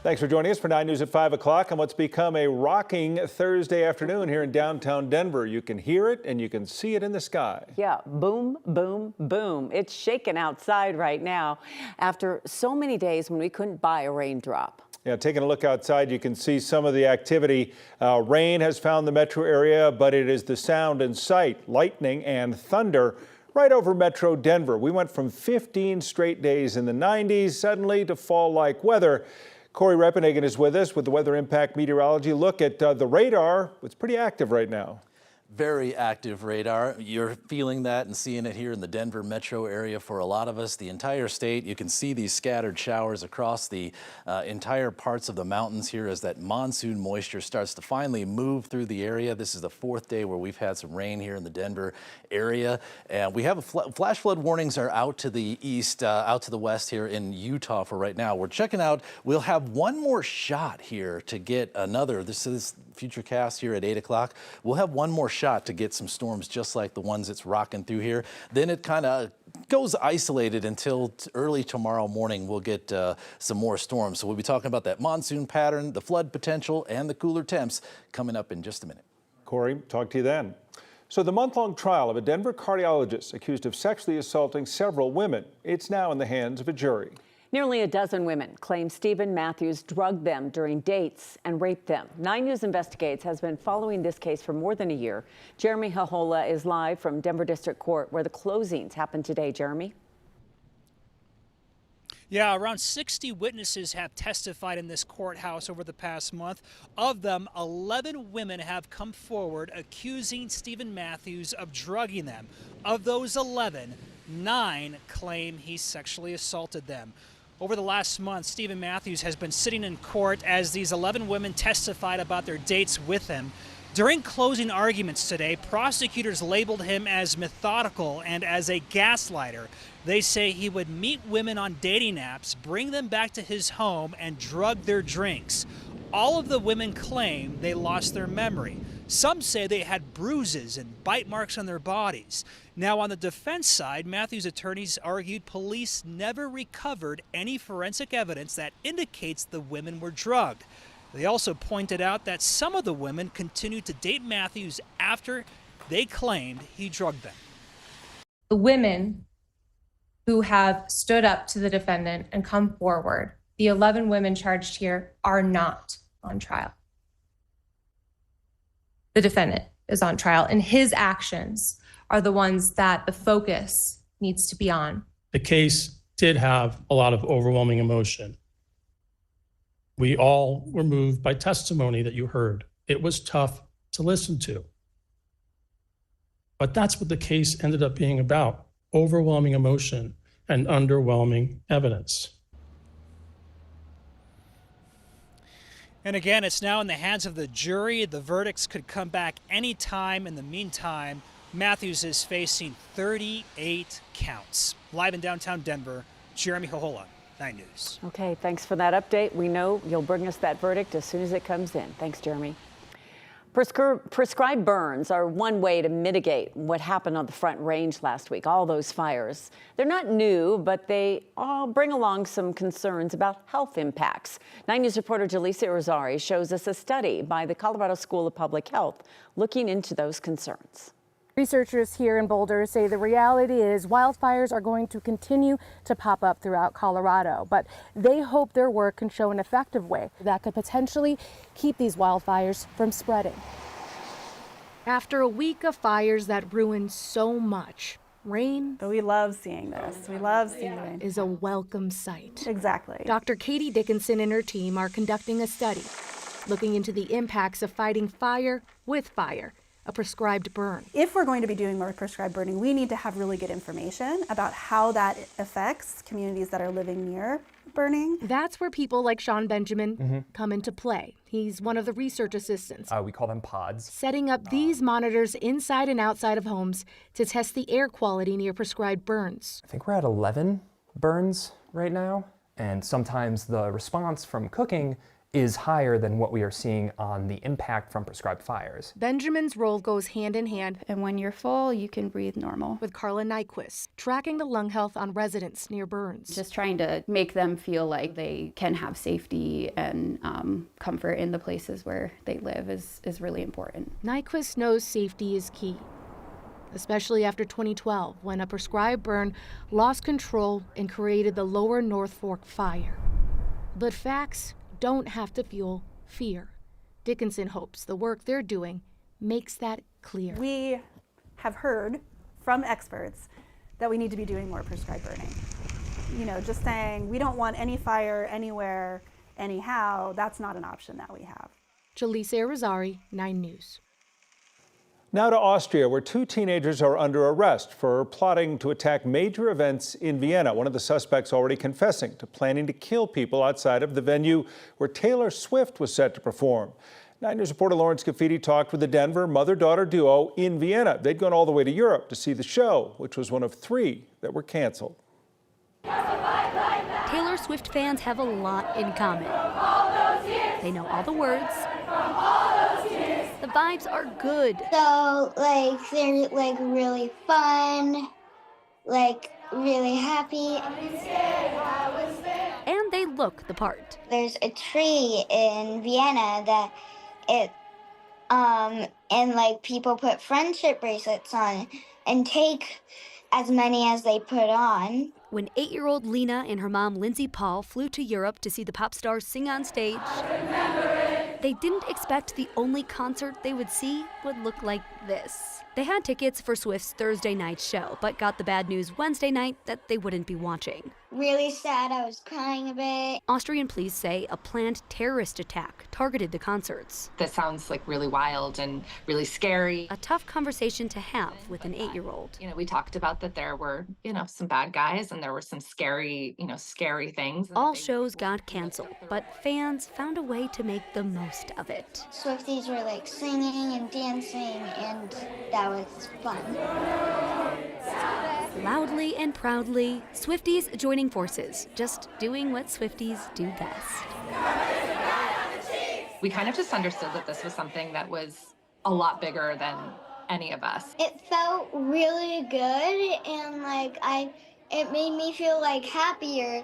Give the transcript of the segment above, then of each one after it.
Thanks for joining us for 9 News at 5 o'clock on what's become a rocking Thursday afternoon here in downtown Denver. You can hear it and you can see it in the sky. Yeah, boom, boom, boom. It's shaking outside right now after so many days when we couldn't buy a raindrop. Yeah, taking a look outside, you can see some of the activity. Rain has found the metro area, but it is the sound and sight, lightning and thunder right over Metro Denver. We went from 15 straight days in the 90s suddenly to fall-like weather. Corey Reppenhagen is with us with the Weather Impact Meteorology. Look at the radar. It's pretty active right now. Very active radar. You're feeling that and seeing it here in the Denver metro area for a lot of us. The entire state, you can see these scattered showers across the entire parts of the mountains here as that monsoon moisture starts to finally move through the area. This is the fourth day where we've had some rain here in the Denver area. And we have a flash flood warnings are out to the east, out to the west here in Utah for right now. We're checking out, we'll have one more shot here to get another. This is Futurecast here at 8 o'clock. We'll have one more shot to get some storms just like the ones it's rocking through here. Then it kind of goes isolated until early tomorrow morning. We'll get some more storms. So we'll be talking about that monsoon pattern, the flood potential, and the cooler temps coming up in just a minute. Corey, talk to you then. So the month-long trial of a Denver cardiologist accused of sexually assaulting several women, it's now in the hands of a jury. Nearly a dozen women claim Stephen Matthews drugged them during dates and raped them. 9 News Investigates has been following this case for more than a year. Jeremy Hahola is live from Denver District Court where the closings happened today. Jeremy? Yeah, around 60 witnesses have testified in this courthouse over the past month. Of them, 11 women have come forward accusing Stephen Matthews of drugging them. Of those 11, 9 claim he sexually assaulted them. Over the last month, Stephen Matthews has been sitting in court as these 11 women testified about their dates with him. During closing arguments today, prosecutors labeled him as methodical and as a gaslighter. They say he would meet women on dating apps, bring them back to his home, and drug their drinks. All of the women claim they lost their memory. Some say they had bruises and bite marks on their bodies. Now, on the defense side, Matthews' attorneys argued police never recovered any forensic evidence that indicates the women were drugged. They also pointed out that some of the women continued to date Matthews after they claimed he drugged them. The women who have stood up to the defendant and come forward, the 11 women charged here, are not on trial. The defendant is on trial, and his actions are the ones that the focus needs to be on. The case did have a lot of overwhelming emotion. We all were moved by testimony that you heard. It was tough to listen to. But that's what the case ended up being about: overwhelming emotion and underwhelming evidence. And again, it's now in the hands of the jury. The verdicts could come back any time. In the meantime, Matthews is facing 38 counts. Live in downtown Denver, Jeremy Hahola, 9 News. Okay, thanks for that update. We know you'll bring us that verdict as soon as it comes in. Thanks, Jeremy. Prescribed burns are one way to mitigate what happened on the Front Range last week, all those fires. They're not new, but they all bring along some concerns about health impacts. 9 News reporter Jaleesa Irizarry shows us a study by the Colorado School of Public Health looking into those concerns. Researchers here in Boulder say the reality is wildfires are going to continue to pop up throughout Colorado, but they hope their work can show an effective way that could potentially keep these wildfires from spreading. After a week of fires that ruined so much, rain But we love seeing this. We love seeing rain. is a welcome sight. Exactly. Dr. Katie Dickinson and her team are conducting a study looking into the impacts of fighting fire with fire, a prescribed burn. If we're going to be doing more prescribed burning, we need to have really good information about how that affects communities that are living near burning. That's where people like Sean Benjamin come into play. He's one of the research assistants. We call them pods. Setting up these monitors inside and outside of homes to test the air quality near prescribed burns. I think we're at 11 burns right now, and sometimes the response from cooking is higher than what we are seeing on the impact from prescribed fires. Benjamin's role goes hand in hand And when you're full, you can breathe normal. with Carla Nyquist, tracking the lung health on residents near burns. Just trying to make them feel like they can have safety and comfort in the places where they live is really important. Nyquist knows safety is key, especially after 2012 when a prescribed burn lost control and created the lower North Fork fire. But facts don't have to fuel fear. Dickinson hopes the work they're doing makes that clear. We have heard from experts that we need to be doing more prescribed burning. You know, just saying we don't want any fire anywhere, anyhow, that's not an option that we have. Jaleesa Irizarry, 9 News. Now to Austria, where 2 teenagers are under arrest for plotting to attack major events in Vienna. One of the suspects already confessing to planning to kill people outside of the venue where Taylor Swift was set to perform. 9 News reporter Lawrence Gaffiti talked with the Denver mother-daughter duo in Vienna. They'd gone all the way to Europe to see the show, which was one of 3 that were canceled. Taylor Swift fans have a lot in common. They know all the words. The vibes are good. So, like, they're, like, really fun, like, really happy. And they look the part. There's a tree in Vienna that and, like, people put friendship bracelets on and take as many as they put on. When 8-year-old Lena and her mom, Lindsay Paul, flew to Europe to see the pop stars sing on stage, they didn't expect the only concert they would see would look like this. They had tickets for Swift's Thursday night show, but got the bad news Wednesday night that they wouldn't be watching. Really sad, I was crying a bit. Austrian police say a planned terrorist attack targeted the concerts. That sounds like really wild and really scary. A tough conversation to have with an 8-year-old. You know, we talked about that there were, some bad guys and there were some scary things. All shows got canceled, but fans found a way to make the most of it. Swifties were, like, singing and dancing, and that was fun. Loudly and proudly, Swifties joining forces, just doing what Swifties do best. We kind of just understood that this was something that was a lot bigger than any of us. It felt really good, and, like, it made me feel, like, happier.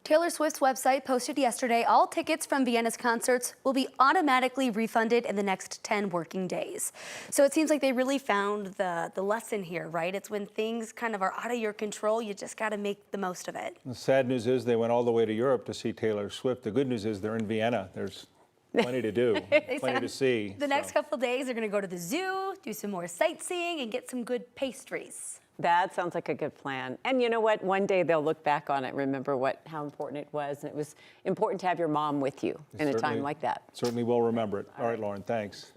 Taylor Swift's website posted yesterday all tickets from Vienna's concerts will be automatically refunded in the next 10 working days. So it seems like they really found the lesson here, right? It's when things kind of are out of your control, you just got to make the most of it. The sad news is they went all the way to Europe to see Taylor Swift. The good news is they're in Vienna. There's plenty to do, plenty to see. The next couple of days, they're going to go to the zoo, do some more sightseeing, and get some good pastries. That sounds like a good plan. And you know what? One day they'll look back on it, remember how important it was. And it was important to have your mom with you in a time like that. Certainly will remember it. All right, Lauren, thanks.